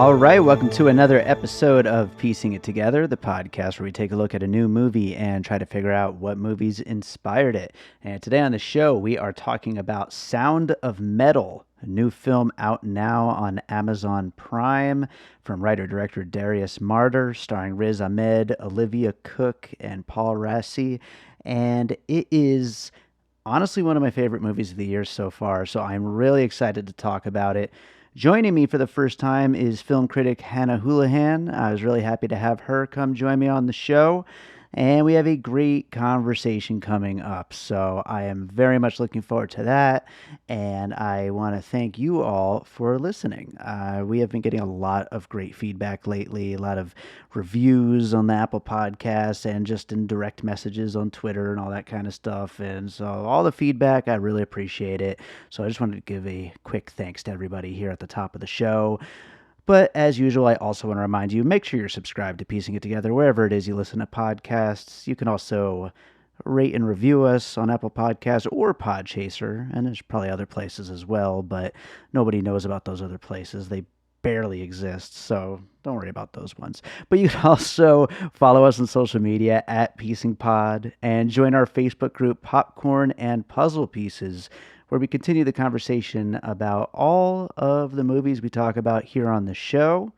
All right, welcome to another episode of Piecing It Together, the podcast where we take a look at a new movie and try to figure out what movies inspired it. And today on the show, we are talking about Sound of Metal, a new film out now on Amazon Prime from writer-director Darius Marder, starring Riz Ahmed, Olivia Cooke, and Paul Raci. And it is honestly one of my favorite movies of the year so far, so I'm really excited to talk about it. Joining me for the first time is film critic Hannah Hoolihan. I was really happy to have her come join me on the show. And we have a great conversation coming up. So I am very much looking forward to that. And I want to thank you all for listening. We have been getting a lot of great feedback lately, a lot of reviews on the Apple Podcasts and just in direct messages on Twitter and all that kind of stuff. And so all the feedback, I really appreciate it. So I just wanted to give a quick thanks to everybody here at the top of the show. But as usual, I also want to remind you, make sure you're subscribed to Piecing It Together wherever it is you listen to podcasts. You can also rate and review us on Apple Podcasts or Podchaser, and there's probably other places as well, but nobody knows about those other places. They barely exist, so don't worry about those ones. But you can also follow us on social media at Piecing Pod and join our Facebook group Popcorn and Puzzle Pieces, where we continue the conversation about all of the movies we talk about here on the show.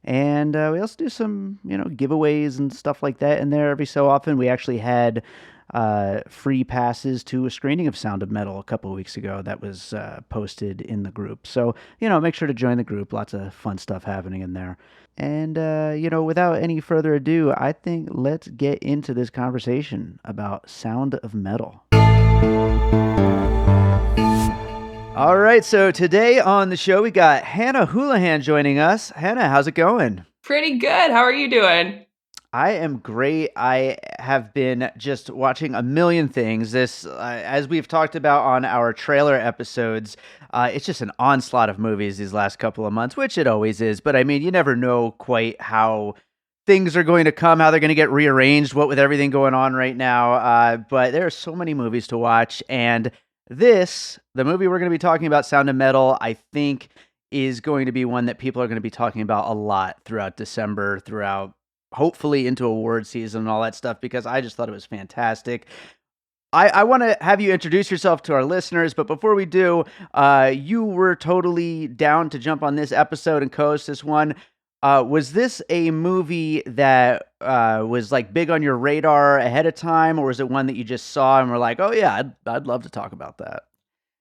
And we also do some, giveaways and stuff like that in there every so often. We actually had free passes to a screening of Sound of Metal a couple of weeks ago that was posted in the group. So, make sure to join the group. Lots of fun stuff happening in there. And, without any further ado, I think let's get into this conversation about Sound of Metal. All right, so today on the show, we got Hannah Hoolihan joining us. Hannah, how's it going? Pretty good. How are you doing? I am great. I have been just watching a million things. This, as we've talked about on our trailer episodes, it's just an onslaught of movies these last couple of months, which it always is. But I mean, you never know quite how things are going to come, how they're going to get rearranged, what with everything going on right now. But there are so many movies to watch, and the movie we're going to be talking about, Sound of Metal, I think is going to be one that people are going to be talking about a lot throughout December, throughout hopefully into award season and all that stuff, because I just thought it was fantastic. I want to have you introduce yourself to our listeners, but before we do, you were totally down to jump on this episode and co-host this one. Was this a movie that was like big on your radar ahead of time, or was it one that you just saw and were like, oh yeah, I'd love to talk about that?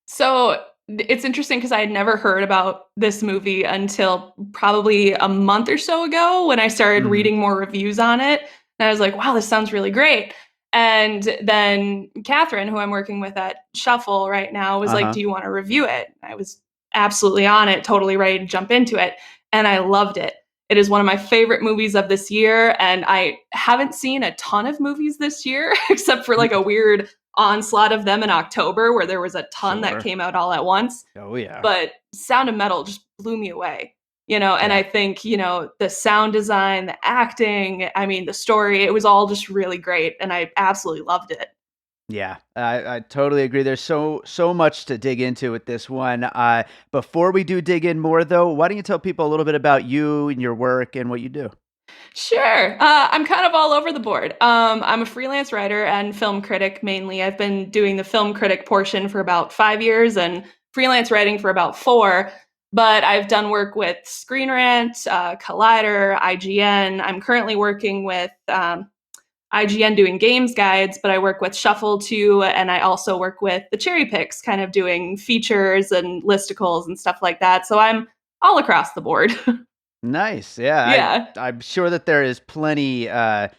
So it's interesting because I had never heard about this movie until probably a month or so ago when I started reading more reviews on it. And I was like, wow, this sounds really great. And then Catherine, who I'm working with at Shuffle right now, was like, do you want to review it? I was absolutely on it, totally ready to jump into it. And I loved it. It is one of my favorite movies of this year, and I haven't seen a ton of movies this year, except for like a weird onslaught of them in October where there was a ton that came out all at once. Oh, yeah. But Sound of Metal just blew me away, and I think, the sound design, the acting, the story, it was all just really great, and I absolutely loved it. Yeah, I totally agree. There's so much to dig into with this one. Before we do dig in more, though, why don't you tell people a little bit about you and your work and what you do? Sure. I'm kind of all over the board. I'm a freelance writer and film critic mainly. I've been doing the film critic portion for about 5 years and freelance writing for about 4. But I've done work with Screen Rant, Collider, IGN. I'm currently working with IGN doing games guides, but I work with Shuffle too, and I also work with the Cherry Picks, kind of doing features and listicles and stuff like that. So I'm all across the board. Nice. Yeah. Yeah. I'm sure that there is plenty to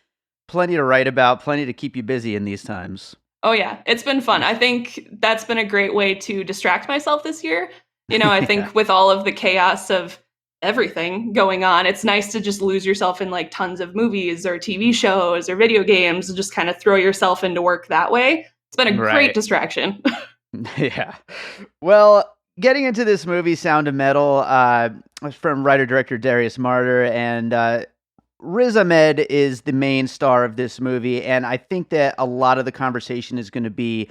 write about, plenty to keep you busy in these times. Oh yeah, it's been fun. I think that's been a great way to distract myself this year. I think with all of the chaos of everything going on, it's nice to just lose yourself in like tons of movies or TV shows or video games and just kind of throw yourself into work that way. It's been a great distraction. Yeah. Well, getting into this movie, Sound of Metal, from writer-director Darius Marder, and Riz Ahmed is the main star of this movie, and I think that a lot of the conversation is going to be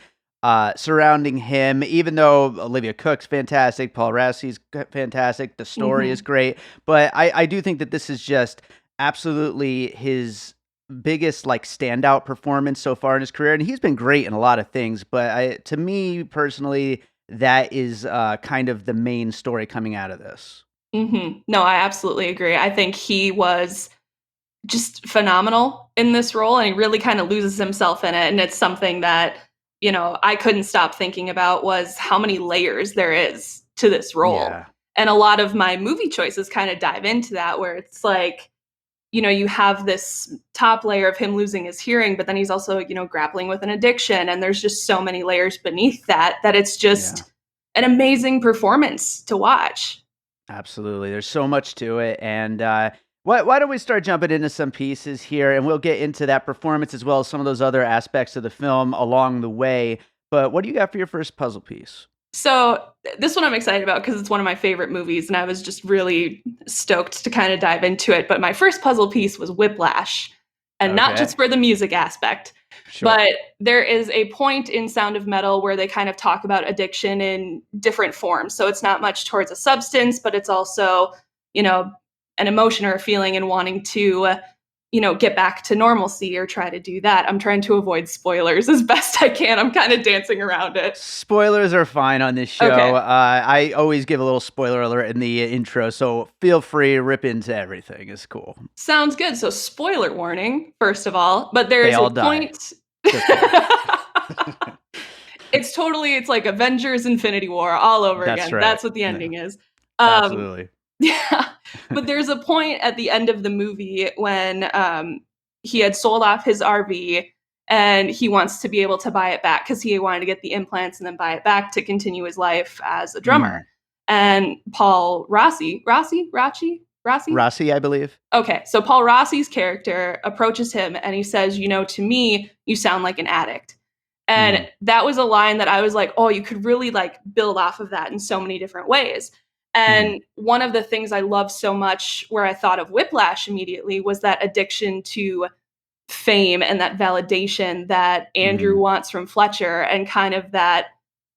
surrounding him, even though Olivia Cooke's fantastic, Paul Raci's fantastic, the story is Mhm. great. But I do think that this is just absolutely his biggest like standout performance so far in his career. And he's been great in a lot of things, but to me personally, that is kind of the main story coming out of this. Mhm. No, I absolutely agree. I think he was just phenomenal in this role, and he really kind of loses himself in it, and it's something that, I couldn't stop thinking about was how many layers there is to this role. Yeah. And a lot of my movie choices kind of dive into that, where it's like, you have this top layer of him losing his hearing, but then he's also, grappling with an addiction, and there's just so many layers beneath that it's Yeah. just an amazing performance to watch. Absolutely. There's so much to it. And why don't we start jumping into some pieces here and we'll get into that performance as well as some of those other aspects of the film along the way. But what do you got for your first puzzle piece? So this one I'm excited about because it's one of my favorite movies, and I was just really stoked to kind of dive into it. But my first puzzle piece was Whiplash, and not just Okay. for the music aspect, Sure. but there is a point in Sound of Metal where they kind of talk about addiction in different forms. So it's not much towards a substance, but it's also, you know, an emotion or a feeling and wanting to, get back to normalcy or try to do that. I'm trying to avoid spoilers as best I can. I'm kind of dancing around it. Spoilers are fine on this show. Okay. I always give a little spoiler alert in the intro, so feel free to rip into everything. It's cool. Sounds good. So, spoiler warning, first of all, but there They is a all die. point. Just kidding. It's like Avengers Infinity War all over That's again. right. That's what the Yeah, ending is. Um, absolutely. yeah. But there's a point at the end of the movie when he had sold off his RV and he wants to be able to buy it back because he wanted to get the implants and then buy it back to continue his life as a drummer. Mhm. And Paul Raci? Raci, I believe. Okay, so Paul Rossi's character approaches him and he says, to me, you sound like an addict. And Mhm. that was a line that I was like, oh, you could really like build off of that in so many different ways. Mhm. And one of the things I love so much where I thought of Whiplash immediately was that addiction to fame and that validation that Andrew Mhm. wants from Fletcher and kind of that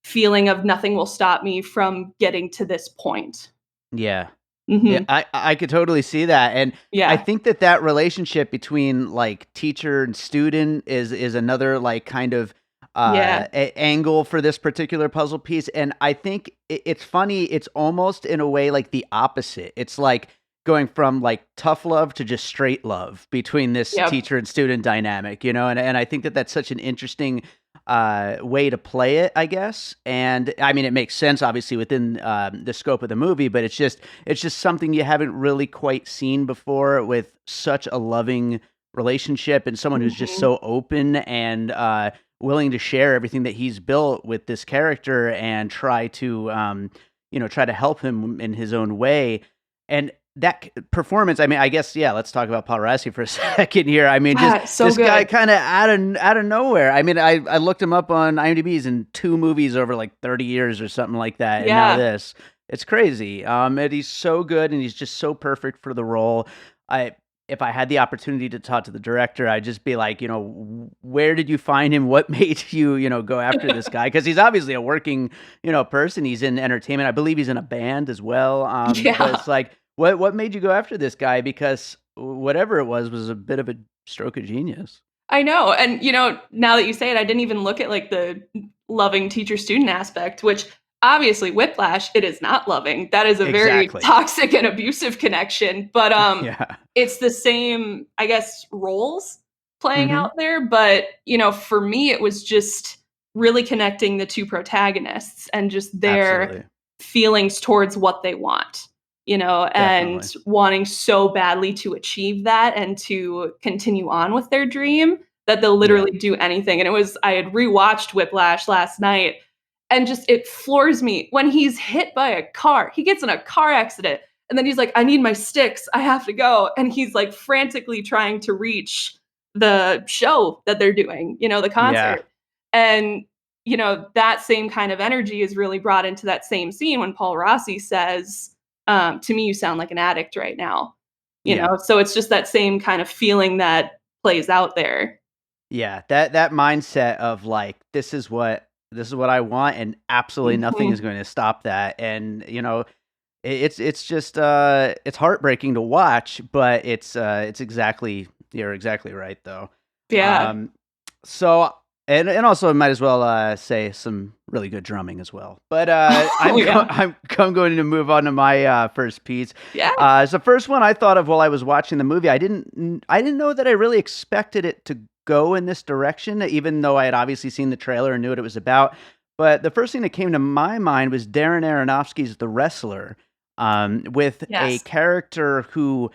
feeling of nothing will stop me from getting to this point. Yeah. Yeah, Hmm. I could totally see that, and I Yeah. think that that relationship between, like, teacher and student is another, like, kind of, Yeah. angle for this particular puzzle piece, and I think it's funny, it's almost in a way like the opposite. It's like going from, like, tough love to just straight love between this Yep. teacher and student dynamic, and I think that that's such an interesting, way to play it, I guess, and, I mean, it makes sense, obviously, within, the scope of the movie, but it's just something you haven't really quite seen before with such a loving relationship and someone who's just Mhm. so open and willing to share everything that he's built with this character and try to help him in his own way. And that performance, I mean, I guess, yeah, let's talk about Paul Raci for a second here. I mean, just Yeah, so this guy good. kind of out of nowhere. I mean, I looked him up on IMDb. He's in 2 movies over like 30 years or something like that, and now Yeah. this. It's crazy. And he's so good, and he's just so perfect for the role. I If I had the opportunity to talk to the director, I'd just be like, where did you find him? What made you, go after this guy? Because he's obviously a working, person. He's in entertainment. I believe he's in a band as well. But Yeah. it's like, what made you go after this guy? Because whatever it was a bit of a stroke of genius. I know, and, now that you say it, I didn't even look at, like, the loving teacher-student aspect, which obviously Whiplash, it is not loving. That is a very Exactly. toxic and abusive connection, but, Yeah. it's the same, I guess, roles playing Hmm. out there, but, for me, it was just really connecting the 2 protagonists and just their Absolutely. feelings towards what they want, and Definitely. wanting so badly to achieve that and to continue on with their dream that they'll Yeah. literally do anything. And I had rewatched Whiplash last night and just it floors me when he's hit by a car. He gets in a car accident and then he's like, I need my sticks. I have to go. And he's like frantically trying to reach the show that they're doing, the Yeah. concert. And, that same kind of energy is really brought into that same scene when Paul Rossi says, to me, you sound like an addict right now, Yeah. So it's just that same kind of feeling that plays out there. Yeah, that mindset of, like, this is what this is what I want, and absolutely nothing is Mhm. going to stop that. And it's just it's heartbreaking to watch, but it's exactly you're exactly right though. Yeah. Um, so and also I might as well say some really good drumming as well. But Oh, yeah. I'm going to move on to my first piece. Yeah. It's the first one I thought of while I was watching the movie. I didn't know that I really expected it to go in this direction, even though I had obviously seen the trailer and knew what it was about. But the first thing that came to my mind was Darren Aronofsky's The Wrestler, with a Yes. character who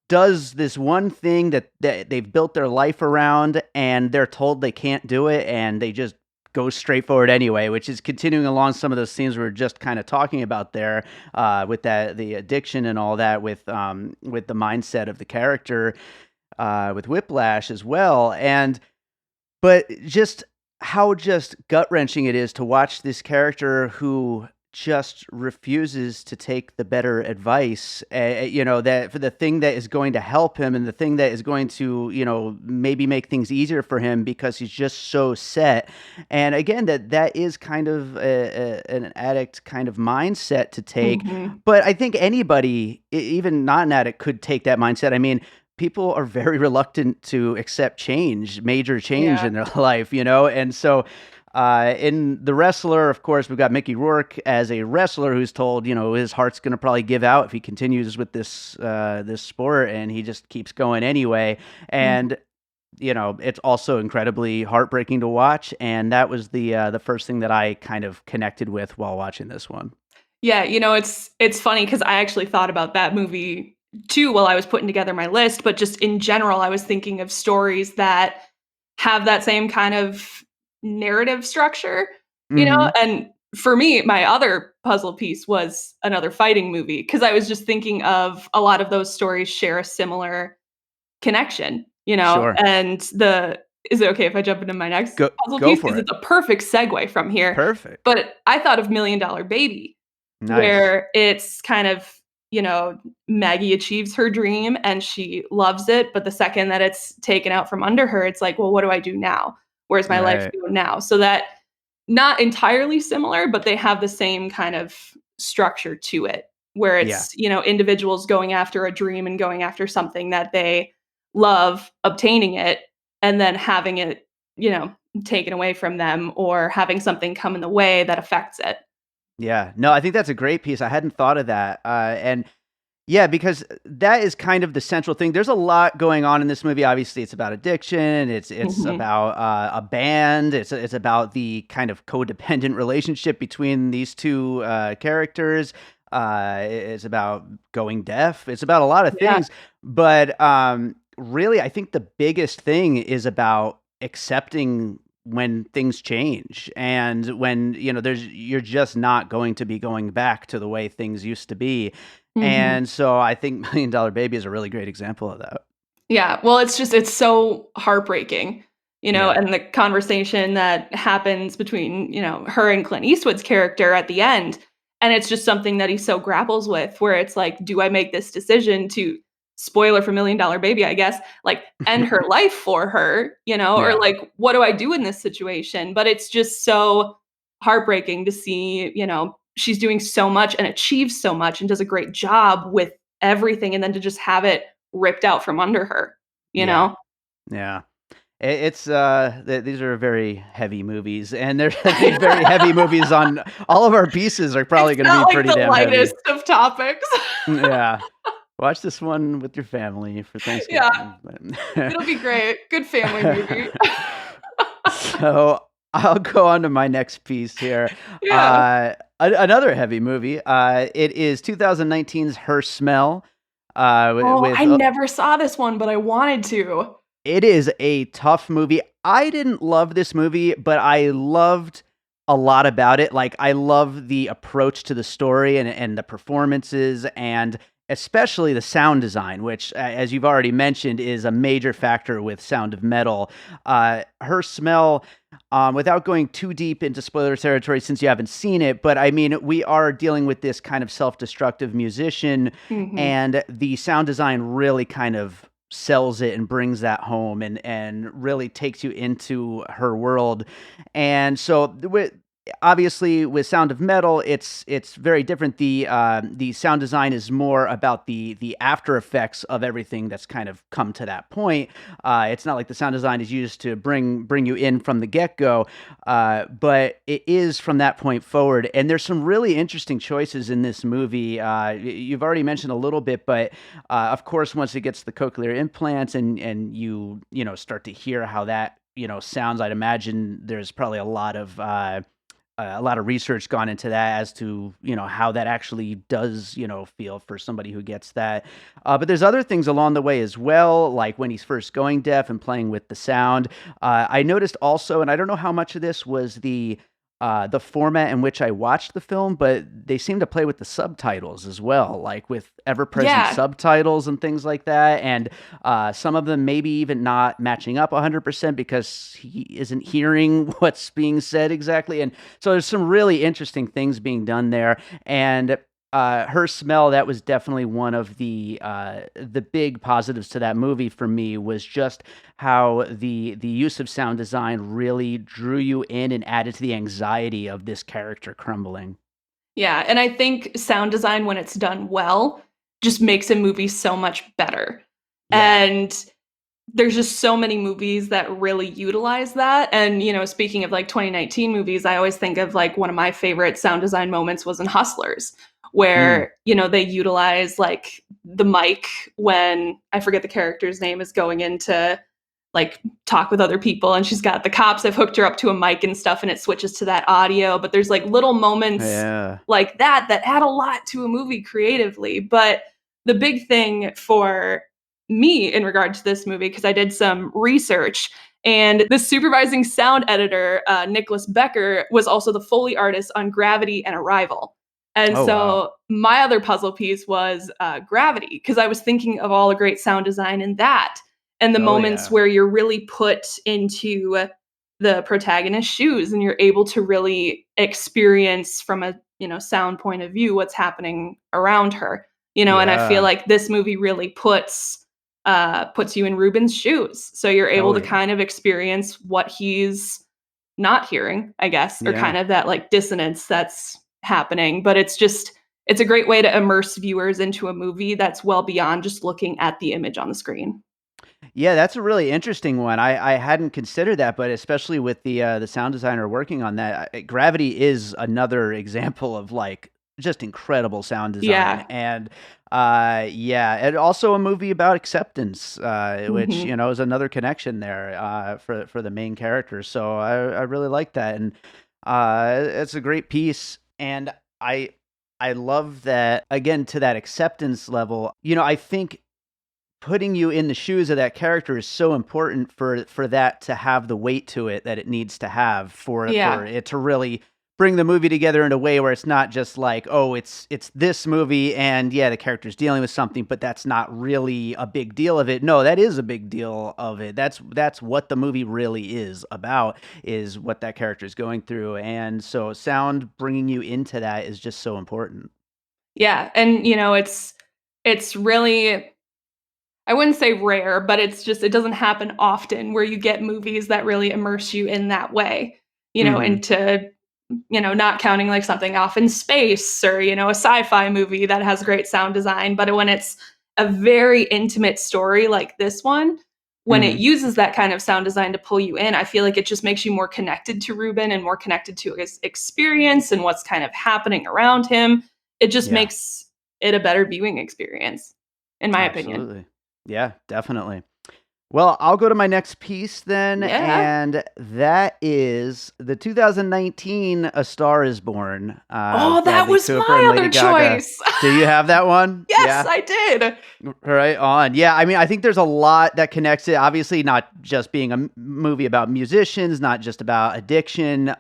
does this one thing that they've built their life around, and they're told they can't do it, and they just go straight forward anyway, which is continuing along some of those themes we were just kind of talking about there, with the addiction and all that, with the mindset of the character, with Whiplash as well. And but just how just gut-wrenching it is to watch this character who just refuses to take the better advice, that for the thing that is going to help him and the thing that is going to, maybe make things easier for him, because he's just so set. And again, that is kind of an addict kind of mindset to take. Mhm. But I think anybody, even not an addict, could take that mindset. I mean, people are very reluctant to accept change, major change Yeah. in their life, and so in The Wrestler, of course, we've got Mickey Rourke as a wrestler who's told, his heart's going to probably give out if he continues with this sport, and he just keeps going anyway. Mhm. And it's also incredibly heartbreaking to watch, and that was the first thing that I kind of connected with while watching this one. Yeah, it's funny because I actually thought about that movie too while I was putting together my list, but just in general, I was thinking of stories that have that same kind of narrative structure, Hmm. and for me, my other puzzle piece was another fighting movie because I was just thinking of a lot of those stories share a similar connection, Sure. and the is it okay if I jump into my next puzzle Go piece? for Because it. it's a perfect segue from here, Perfect. but I thought of Million Dollar Baby, Nice. where it's kind of, Maggie achieves her dream and she loves it, but the second that it's taken out from under her, it's like, "Well, what do I do now? Where's my life Right. go now?" So that not entirely similar, but they have the same kind of structure to it, where Yeah. it's, individuals going after a dream and going after something that they love, obtaining it, and then having it, you know, taken away from them or having something come in the way that affects it. Yeah. No, I think that's a great piece. I hadn't thought of that. And yeah, because that is kind of the central thing. There's a lot going on in this movie. Obviously, it's about addiction. It's Mhm. about a band. It's about the kind of codependent relationship between these two characters. It's about going deaf. It's about a lot of Yeah. things. But really, I think the biggest thing is about accepting when things change, and when you're just not going to be going back to the way things used to be. Mhm. And so I think Million Dollar Baby is a really great example of that. Yeah, well, it's so heartbreaking, Yeah. and the conversation that happens between, her and Clint Eastwood's character at the end, and it's just something that he so grapples with where it's like, do I make this decision to spoiler for Million Dollar Baby, I guess, like, end her life for her, or Yeah. like, what do I do in this situation? But it's just so heartbreaking to see, she's doing so much and achieves so much and does a great job with everything, and then to just have it ripped out from under her, you Yeah. know? Yeah. It's these are very heavy movies, and they're these very heavy movies. On all of our pieces are It's probably going to not be like pretty the damn lightest heavy. of topics. Yeah. Watch this one with your family for Yeah, Thanksgiving. But it'll be great. Good family movie. so I'll go on to my next piece here. Yeah. Another heavy movie. It is 2019's Her Smell. Oh, I With never saw this one, but I wanted to. It is a tough movie. I didn't love this movie, but I loved a lot about it. Like, I love the approach to the story and the performances, and especially the sound design, which, as you've already mentioned, is a major factor with Sound of Metal. Her Smell, without going too deep into spoiler territory since you haven't seen it, but I mean, we are dealing with this kind of self-destructive musician, Mhm. and the sound design really kind of sells it and brings that home, and really takes you into her world. And so obviously with Sound of Metal, it's very different. The sound design is more about the after effects of everything that's kind of come to that point. It's not like the sound design is used to bring you in from the get go, but it is from that point forward. And there's some really interesting choices in this movie. You've already mentioned a little bit, but of course, once it gets the cochlear implants and you know start to hear how that sounds, I'd imagine there's probably a lot of research gone into that as to how that actually does feel for somebody who gets that. But there's other things along the way as well, like when he's first going deaf and playing with the sound. I noticed also, and I don't know how much of this was the format in which I watched the film, but they seem to play with the subtitles as well, like with ever-present Yeah. subtitles and things like that. And some of them maybe even not matching up 100% because he isn't hearing what's being said exactly. And so there's some really interesting things being done there. And her smell, that was definitely one of the big positives to that movie for me, was just how the use of sound design really drew you in and added to the anxiety of this character crumbling. Yeah, and I think sound design, when it's done well, just makes a movie so much better. Yeah. And there's just so many movies that really utilize that. And, speaking of like 2019 movies, I always think of like one of my favorite sound design moments was in Hustlers, Mm. where, they utilize like the mic when I forget the character's name is going into like talk with other people, and she's got the cops have hooked her up to a mic and stuff, and it switches to that audio. But there's like little moments Yeah. like that add a lot to a movie creatively. But the big thing for me in regard to this movie, because I did some research, and the supervising sound editor, Nicholas Becker, was also the Foley artist on Gravity and Arrival. And Oh, wow. so my other puzzle piece was Gravity, because I was thinking of all the great sound design in that, and the Oh, moments yeah. where you're really put into the protagonist's shoes and you're able to really experience from a sound point of view what's happening around her. And I feel Yeah. like this movie really puts you in Ruben's shoes, so you're able Oh, to yeah. kind of experience what he's not hearing, I guess, or Yeah. kind of that like dissonance that's happening. But it's a great way to immerse viewers into a movie that's well beyond just looking at the image on the screen. Yeah, that's a really interesting one. I hadn't considered that, but especially with the sound designer working on that, Gravity is another example of like just incredible sound design. Yeah. And yeah, and also a movie about acceptance, which Mhm. is another connection there for the main character. So I really like that, and it's a great piece. And I I love that, again, to that acceptance level. I think putting you in the shoes of that character is so important for that to have the weight to it that it needs to have for Yeah. it to really bring the movie together in a way where it's not just like, oh, it's this movie and yeah, the character's dealing with something, but that's not really a big deal of it. No, that is a big deal of it. That's what the movie really is about, is what that character is going through. And so sound bringing you into that is just so important. Yeah, and it's really, I wouldn't say rare, but it doesn't happen often where you get movies that really immerse you in that way. Mhm. Into not counting like something off in space, or a sci-fi movie that has great sound design, but when it's a very intimate story like this one, when it Mhm. uses that kind of sound design to pull you in, I feel like it just makes you more connected to Ruben and more connected to his experience and what's kind of happening around him. It just Yeah. makes it a better viewing experience, in my opinion. Absolutely. Yeah, definitely. Well, I'll go to my next piece then, Yeah. and that is the 2019 A Star Is Born, Oh, that Bradley was Cooper and my Lady other Gaga. choice. Do you have that one? Yes, Yeah. I did. Right on. Yeah, I mean, I think there's a lot that connects it. Obviously, not just being a movie about musicians, not just about addiction.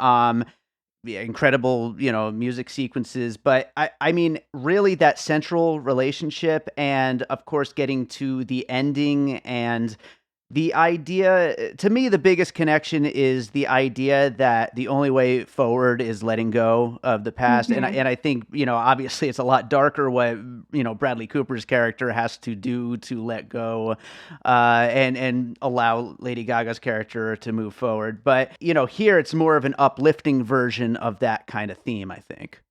Yeah, incredible, music sequences. But I mean, really, that central relationship, and of course, getting to the ending and The idea, to me, the biggest connection is the idea that the only way forward is letting go of the past. And Mhm. I think, obviously it's a lot darker what, Bradley Cooper's character has to do to let go, and allow Lady Gaga's character to move forward. But, here it's more of an uplifting version of that kind of theme, I think.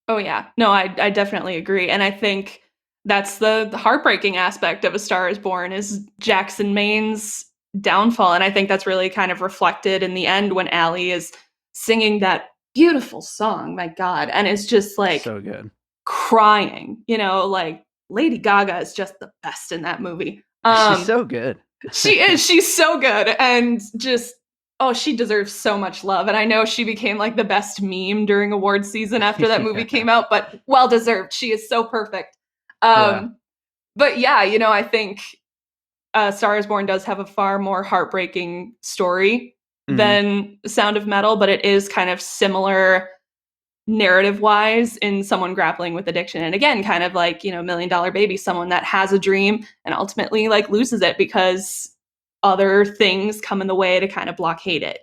Oh, yeah. No, I definitely agree, and I think that's the heartbreaking aspect of A Star Is Born is Jackson Maine's downfall, and I think that's really kind of reflected in the end when Allie is singing that beautiful song, my god, and it's just, like, So good. crying, like, Lady Gaga is just the best in that movie. She's so good. She is. She's so good and just oh, she deserves so much love. And I know she became like the best meme during awards season after that movie Yeah. came out, but well deserved. She is so perfect. Yeah. Um, but yeah, I think Star is Born does have a far more heartbreaking story Hmm. than Sound of Metal, but it is kind of similar narrative wise in someone grappling with addiction. And again, kind of like, Million Dollar Baby, someone that has a dream and ultimately like loses it because other things come in the way to kind of blockade it.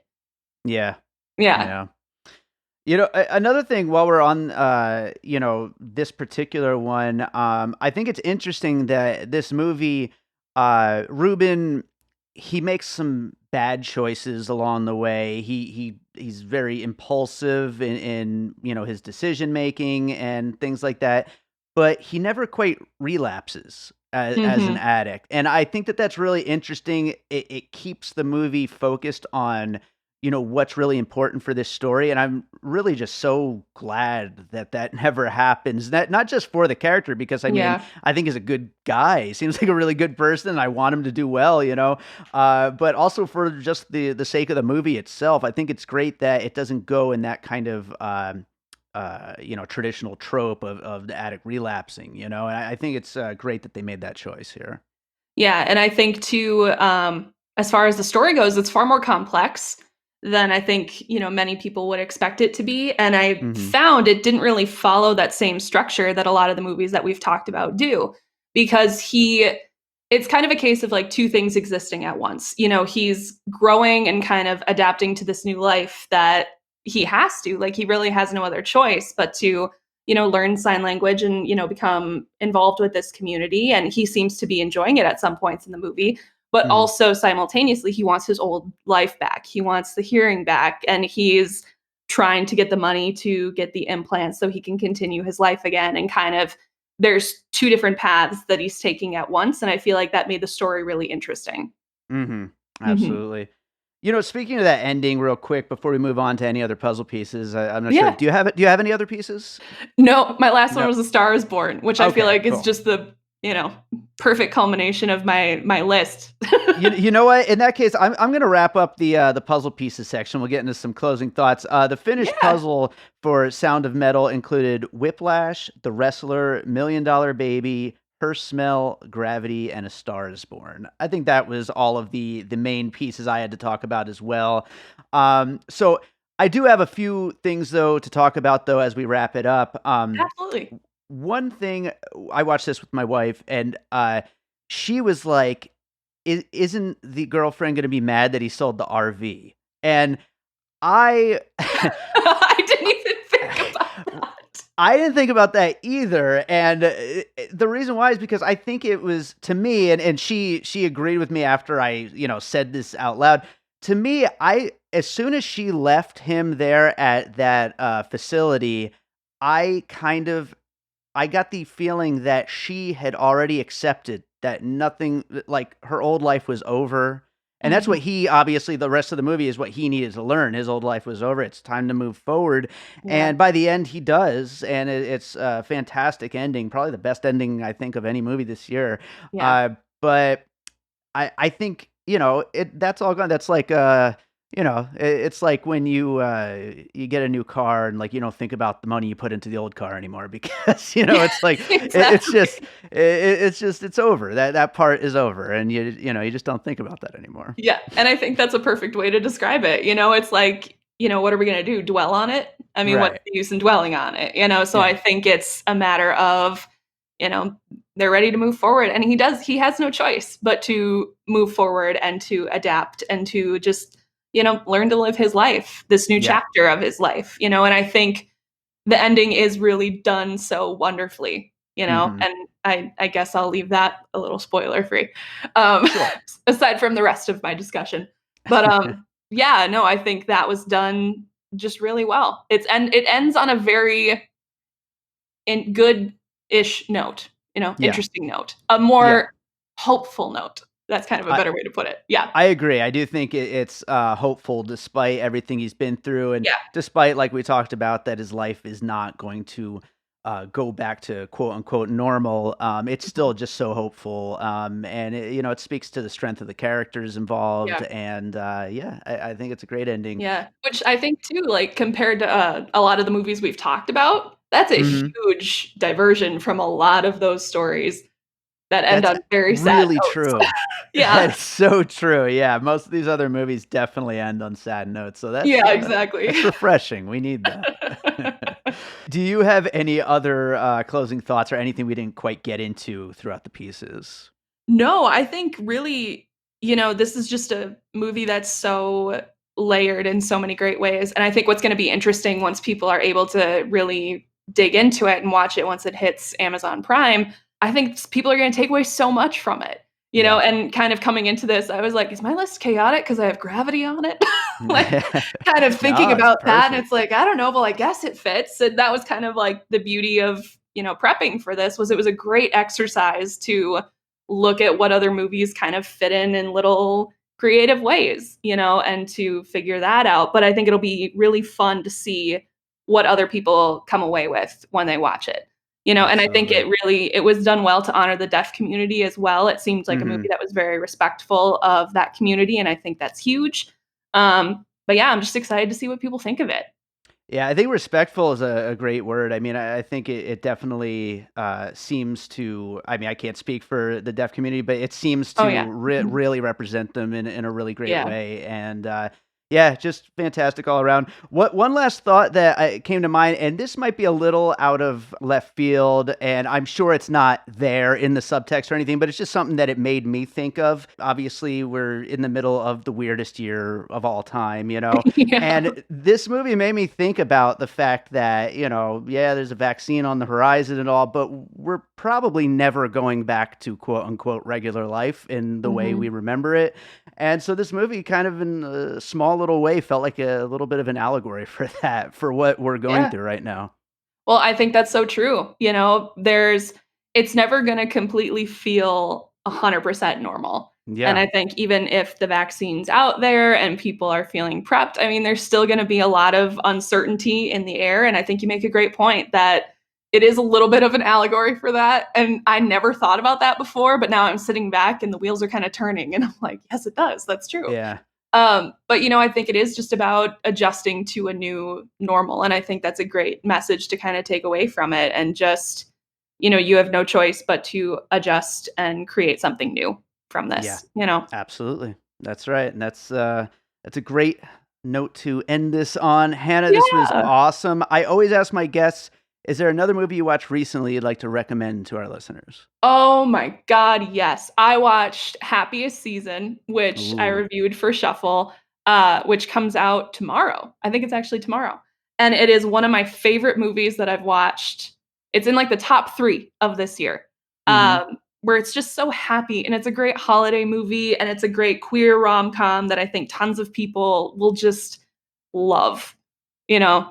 Yeah. Yeah. Yeah. Another thing while we're on, this particular one, I think it's interesting that this movie, Ruben, he makes some bad choices along the way. He's very impulsive in his decision making and things like that, but he never quite relapses as an Mhm. addict. And I think that that's really interesting. It keeps the movie focused on what's really important for this story, and I'm really just so glad that that never happens. That not just for the character, because I mean, Yeah. I think he's a good guy. He seems like a really good person, and I want him to do well, but also for just the sake of the movie itself. I think it's great that it doesn't go in that kind of traditional trope of the addict relapsing, and I think it's great that they made that choice here. Yeah, and I think too, as far as the story goes, it's far more complex than I think, many people would expect it to be. And I Hmm. found it didn't really follow that same structure that a lot of the movies that we've talked about do. Because it's kind of a case of like two things existing at once. He's growing and kind of adapting to this new life that he has to, like he really has no other choice but to learn sign language and, become involved with this community. And he seems to be enjoying it at some points in the movie. But Hmm. also simultaneously, he wants his old life back. He wants the hearing back. And he's trying to get the money to get the implants so he can continue his life again. And kind of there's two different paths that he's taking at once. And I feel like that made the story really interesting. Hmm. Hmm. Absolutely. Speaking of that ending, real quick before we move on to any other puzzle pieces, I'm not sure. Yeah. Do you have any other pieces? No, my last one No. was A Star Is Born, which I feel Okay. like is Cool. just the, you know, perfect culmination of my list. You know what? In that case, I'm gonna wrap up the puzzle pieces section. We'll get into some closing thoughts. The finished Yeah. puzzle for Sound of Metal included Whiplash, The Wrestler, Million Dollar Baby, Her Smell, Gravity, and A Star Is Born. I think that was all of the main pieces I had to talk about as well. So I do have a few things though to talk about though as we wrap it up. Absolutely. One thing, I watched this with my wife, and she was like, Isn't the girlfriend gonna be mad that he sold the RV?" And I I didn't even think about that. I didn't think about that either, and, the reason why is because I think it was to me, and she agreed with me after I, said this out loud. To me, I as soon as she left him there at that, facility, I kind of I got the feeling that she had already accepted that nothing like, her old life was over, and that's what Mhm. he obviously, the rest of the movie is what he needed to learn. His old life was over, it's time to move forward, Yeah. and by the end, he does, and it's a fantastic ending, probably the best ending, I think, of any movie this year, Yeah. but I think, that's all gone. That's like, it's like when you get a new car and, like, you don't think about the money you put into the old car anymore because, it's like, it's just Exactly. it's over. That part is over, and you just don't think about that anymore. Yeah, and I think that's a perfect way to describe it. It's like, what are we gonna do? Dwell on it? I mean, what's Right. the use in dwelling on it? So Yeah. I think it's a matter of, you know, they're ready to move forward. And he has no choice but to move forward and to adapt and to just, learn to live his life, this new Yeah. chapter of his life, and I think the ending is really done so wonderfully, Mm-hmm. and I guess I'll leave that a little spoiler free, Sure. aside from the rest of my discussion. But yeah, no, I think that was done just really well. It ends on a very good-ish note, Yeah. interesting note, a Yeah. more hopeful note. That's kind of a I better way to put it. Yeah. I agree. I do think it's hopeful despite everything he's been through, and Yeah. despite, like we talked about, that his life is not going to go back to quote unquote normal. It's still just so hopeful, and it speaks to the strength of the characters involved, Yeah. and yeah, I think it's a great ending. Yeah, which I think too, like, compared to, a lot of the movies we've talked about, that's a Hmm. huge diversion from a lot of those stories that end That's on very sad really notes. true. Yeah. That is so true. Yeah, most of these other movies definitely end on sad notes, so Yeah, exactly. that's refreshing. We need that. Do you have any other closing thoughts or anything we didn't quite get into throughout the pieces? No, I think really, this is just a movie that's so layered in so many great ways, and I think what's gonna be interesting once people are able to really dig into it and watch it once it hits Amazon Prime, I think people are gonna take away so much from it, Yeah. and kind of coming into this, I was like, "Is my list chaotic because I have Gravity on it?" Like, kind of thinking No, it's about that, and perfect. it's like, I don't know, well, I guess it fits, and that was kind of like the beauty of, prepping for this, was it was a great exercise to look at what other movies kind of fit in little creative ways, and to figure that out. But I think it'll be really fun to see what other people come away with when they watch it. And I think Absolutely. it was done well to honor the deaf community as well. It seemed like a movie Mhm. that was very respectful of that community, and I think that's huge. But yeah, I'm just excited to see what people think of it. Yeah, I think respectful is a great word. I mean, I think it definitely seems to. I mean, I can't speak for the deaf community, but it seems Oh to yeah. Mhm. really represent them in a really great Yeah. way. And yeah, just fantastic all around. What one last thought that came to mind, and this might be a little out of left field, and I'm sure it's not there in the subtext or anything, but it's just something that it made me think of. Obviously, we're in the middle of the weirdest year of all time, Yeah. and this movie made me think about the fact that, yeah, there's a vaccine on the horizon and all, but we're probably never going back to quote unquote regular life in the way we Mhm. remember it. And so this movie kind of in a small little way felt like a little bit of an allegory for that, for what we're going Yeah. through right now. Well, I think that's so true. It's never going to completely feel 100% normal. And Yeah. I think even if the vaccine's out there and people are feeling prepped, I mean, there's still going to be a lot of uncertainty in the air. And I think you make a great point that it is a little bit of an allegory for that. And I never thought about that before, but now I'm sitting back and the wheels are kind of turning. And I'm like, yes, it does. That's true. Yeah. But I think it is just about adjusting to a new normal, and I think that's a great message to kind of take away from it, and just, you have no choice but to adjust and create something new from Yeah. this. Absolutely. That's right. And that's a great note to end this on. Hannah, this was Yeah. awesome. I always ask my guests, is there another movie you watched recently you'd like to recommend to our listeners? Oh my God, yes. I watched Happiest Season, which I Ooh. reviewed for Shuffle, which comes out tomorrow. I think it's actually tomorrow. And it is one of my favorite movies that I've watched. It's in like the top 3 of this year. Mhm. Where it's just so happy, and it's a great holiday movie, and it's a great queer rom-com that I think tons of people will just love.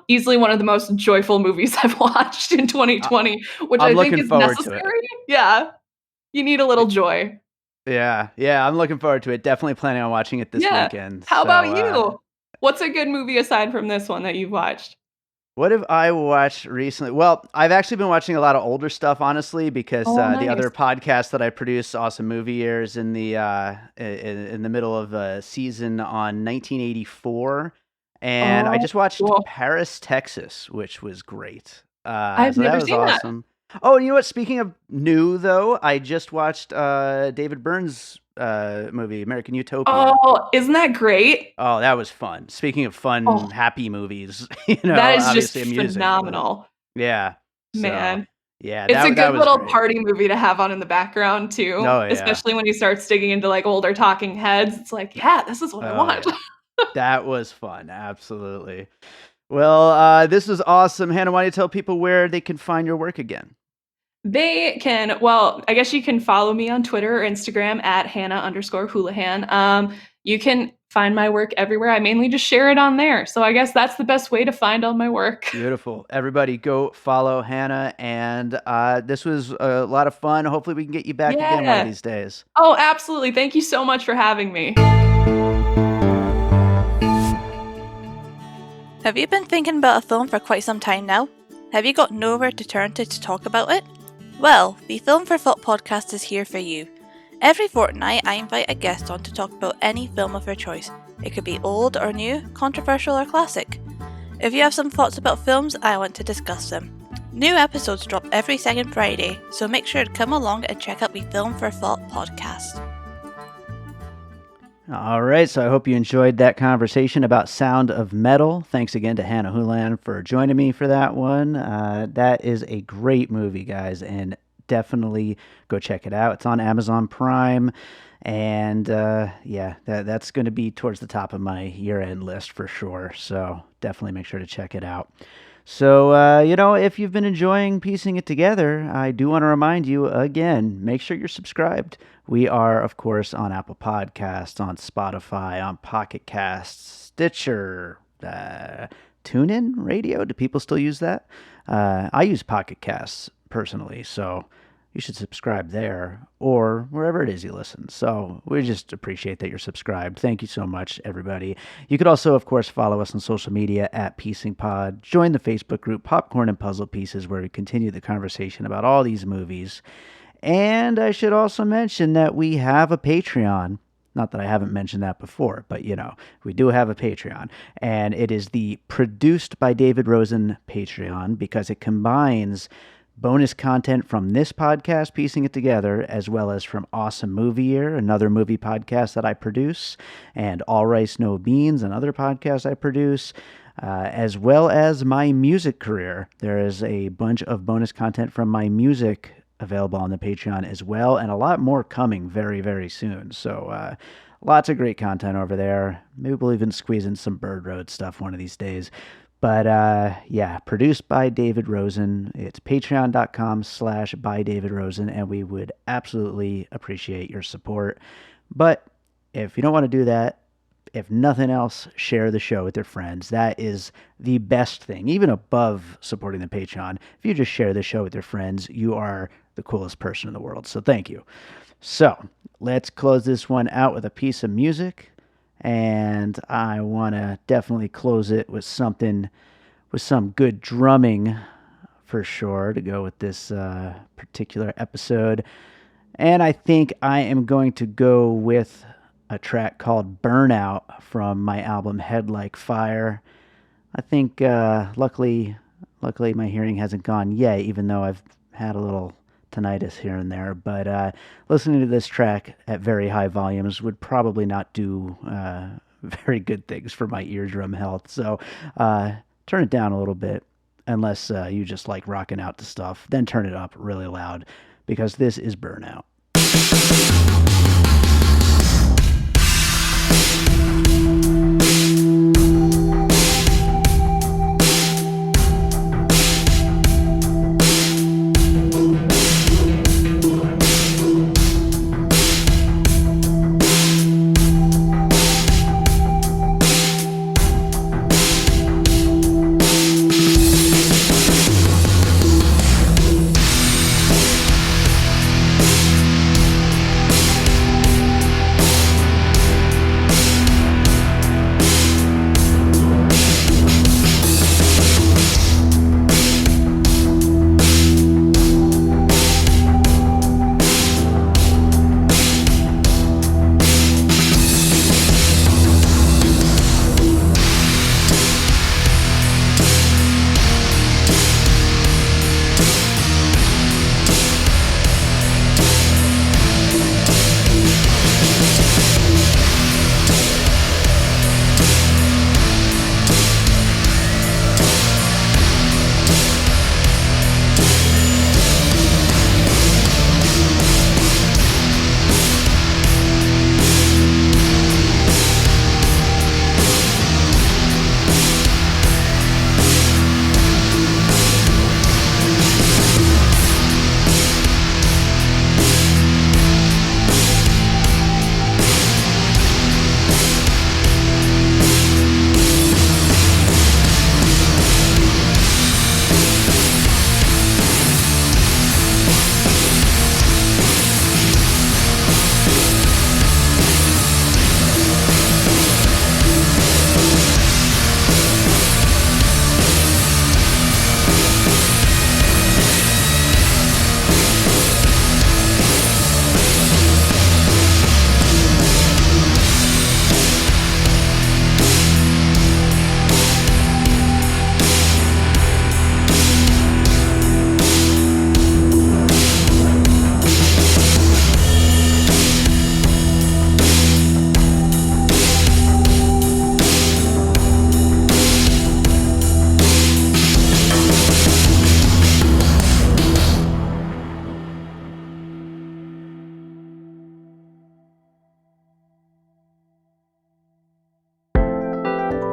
Easily one of the most joyful movies I've watched in I 2020, which I'm I think looking is forward to it. necessary. Yeah. You need a little joy. Yeah, yeah, I'm looking forward to it. Definitely planning on watching it this Yeah. weekend. How about So, you? What's a good movie aside from this one that you've watched? what have I watched recently? Well, I've actually been watching a lot of older stuff, honestly, because Oh, the nice. other podcast that I produce, Awesome Movie Years, in the middle of a season on 1984, and I Oh, just watched cool. Paris, Texas, which was great. I've So that never was seen that. awesome. Oh, and you know what? Speaking of new, though, I just watched David Byrne's movie, American Utopia. Oh, isn't that great? Oh, that was fun. Speaking of fun, Oh, happy movies, that is just obviously a music, but phenomenal, yeah. So, man. Yeah, It's a that good was little great. party movie to have on in the background too, Oh yeah. especially when he starts digging into, like, older talking heads. It's like, "Yeah, this is what I Oh want." yeah. That was fun. Absolutely. Well, this was awesome. Hannah, why don't you tell people where they can find your work again? They can well, I guess you can follow me on Twitter or Instagram at Hannah_Hoolihan. You can find my work everywhere. I mainly just share it on there. So I guess that's the best way to find all my work. Beautiful. Everybody go follow Hannah. And this was a lot of fun. Hopefully we can get you back again one of Yeah. these days. Oh, absolutely. Thank you so much for having me. Have you been thinking about a film for quite some time now? Have you got nowhere to turn to talk about it? Well, the Film for Thought podcast is here for you. Every fortnight, I invite a guest on to talk about any film of their choice. It could be old or new, controversial or classic. If you have some thoughts about films, I want to discuss them. New episodes drop every second Friday, so make sure to come along and check out the Film for Thought podcast. All right, so I hope you enjoyed that conversation about Sound of Metal. Thanks again to Hannah Hoolihan for joining me for that one. That is a great movie, guys, and definitely go check it out. It's on Amazon Prime, and that's going to be towards the top of my year-end list for sure, so definitely make sure to check it out. So, if you've been enjoying piecing it together, I do want to remind you again, make sure you're subscribed. We are, of course, on Apple Podcasts, on Spotify, on Pocket Casts, Stitcher, TuneIn Radio. Do people still use that? I use Pocket Casts personally, so you should subscribe there or wherever it is you listen. So we just appreciate that you're subscribed. Thank you so much, everybody. You could also, of course, follow us on social media at Piecing Pod. Join the Facebook group Popcorn and Puzzle Pieces, where we continue the conversation about all these movies. And I should also mention that we have a Patreon. Not that I haven't mentioned that before, but we do have a Patreon. And it is the Produced by David Rosen Patreon, because it combines bonus content from this podcast, Piecing It Together, as well as from Awesome Movie Year, another movie podcast that I produce, and All Rice No Beans, another podcast I produce, as well as my music career. There is a bunch of bonus content from my music available on the Patreon as well, and a lot more coming very, very soon. So lots of great content over there. Maybe we'll even squeeze in some Bird Road stuff one of these days. But produced by David Rosen. It's patreon.com/by David Rosen, and we would absolutely appreciate your support. But if you don't want to do that, if nothing else, share the show with your friends. That is the best thing, even above supporting the Patreon. If you just share the show with your friends, you are the coolest person in the world. So thank you. So let's close this one out with a piece of music. And I want to definitely close it with something, with some good drumming for sure, to go with this particular episode. And I think I am going to go with a track called Burnout from my album Head Like Fire. I think luckily my hearing hasn't gone yet, even though I've had a little tinnitus here and there. But listening to this track at very high volumes would probably not do very good things for my eardrum health. So turn it down a little bit, unless you just like rocking out to stuff. Then turn it up really loud, because this is Burnout.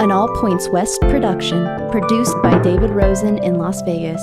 an All Points West production, produced by David Rosen in Las Vegas.